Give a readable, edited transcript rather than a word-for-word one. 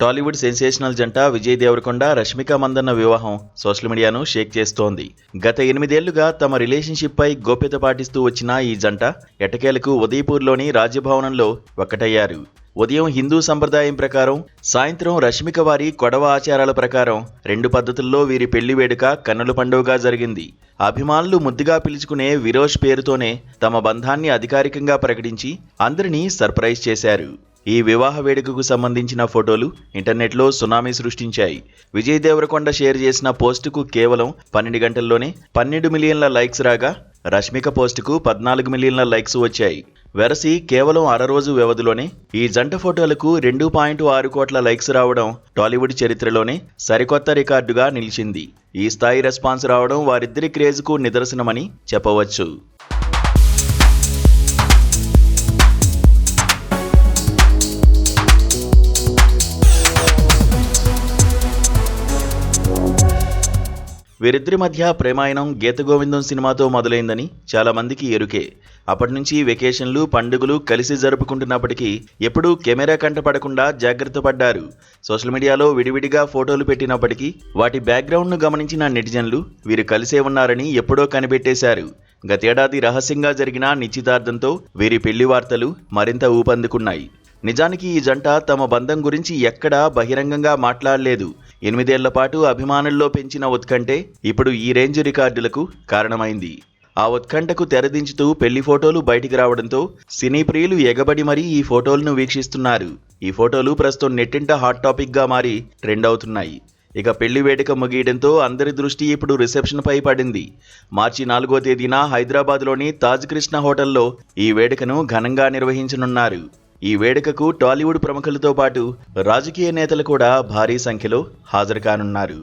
Tollywood sensational జంట విజయ్ దేవరకొండ, రష్మిక మందన్న వివాహం social మీడియాను షేక్ చేస్తోంది. గత 8 ఏళ్లుగా తమ రిలేషన్షిప్ పై గోప్యత పాటిస్తూ వచ్చిన ఈ జంట ఎట్టకేలకు ఉదయపూర్లోని రాజ్యభవనంలో ఒక్కటయ్యారు. ఉదయం హిందూ సంప్రదాయం ప్రకారం, సాయంత్రం రష్మిక వారి కొడవ ఆచారాల ప్రకారం 2 పద్ధతుల్లో వీరి పెళ్లి వేడుక కన్నుల పండుగగా జరిగింది. అభిమానులు ముద్దుగా పిలుచుకునే విరోష్ పేరుతోనే తమ బంధాన్ని అధికారికంగా ప్రకటించి అందరినీ సర్ప్రైజ్ చేశారు. ఈ వివాహ వేడుకకు సంబంధించిన ఫోటోలు ఇంటర్నెట్లో సునామీ సృష్టించాయి. విజయ్ దేవరకొండ షేర్ చేసిన పోస్టుకు కేవలం 12 గంటల్లోనే 12 మిలియన్ల లైక్స్ రాగా, రష్మిక పోస్టుకు 14 మిలియన్ల లైక్స్ వచ్చాయి. వెరసి కేవలం అరరోజు వ్యవధిలోనే ఈ జంట ఫోటోలకు 2.6 కోట్ల లైక్స్ రావడం టాలీవుడ్ చరిత్రలోనే సరికొత్త రికార్డుగా నిలిచింది. ఈ స్థాయి రెస్పాన్స్ రావడం వారిద్దరి క్రేజ్కు నిదర్శనమని చెప్పవచ్చు. వీరిద్దరి మధ్య ప్రేమాయణం గీతగోవిందం సినిమాతో మొదలైందని చాలా మందికి ఎరుకే. అప్పటి నుంచి వెకేషన్లు, పండుగలు కలిసి జరుపుకుంటున్నప్పటికీ ఎప్పుడూ కెమెరా కంటపడకుండా జాగ్రత్త పడ్డారు. సోషల్ మీడియాలో విడివిడిగా ఫోటోలు పెట్టినప్పటికీ వాటి బ్యాక్గ్రౌండ్ను గమనించిన నెటిజన్లు వీరు కలిసే ఉన్నారని ఎప్పుడో కనిపెట్టేశారు. గతేడాది రహస్యంగా జరిగిన నిశ్చితార్థంతో వీరి పెళ్లి వార్తలు మరింత ఊపందుకున్నాయి. నిజానికి ఈ జంట తమ బంధం గురించి ఎక్కడా బహిరంగంగా మాట్లాడలేదు. 8 ఏళ్ల పాటు అభిమానుల్లో పెంచిన ఉత్కంఠే ఇప్పుడు ఈ రేంజ్ రికార్డులకు కారణమైంది. ఆ ఉత్కంఠకు తెరదించుతూ పెళ్లి ఫోటోలు బయటికి రావడంతో సినీ ప్రియులు ఎగబడి మరీ ఈ ఫోటోలను వీక్షిస్తున్నారు. ఈ ఫోటోలు ప్రస్తుతం నెట్టింట హాట్ టాపిక్ గా మారి ట్రెండ్ అవుతున్నాయి. ఇక పెళ్లి వేడుక ముగియడంతో అందరి దృష్టి ఇప్పుడు రిసెప్షన్ పై పడింది. మార్చి 4వ తేదీన హైదరాబాద్లోని తాజ్ కృష్ణ హోటల్లో ఈ వేడుకను ఘనంగా నిర్వహించనున్నారు. ఈ వేడుకకు టాలీవుడ్ ప్రముఖులతో పాటు రాజకీయ నేతలు కూడా భారీ సంఖ్యలో హాజరు కానున్నారు.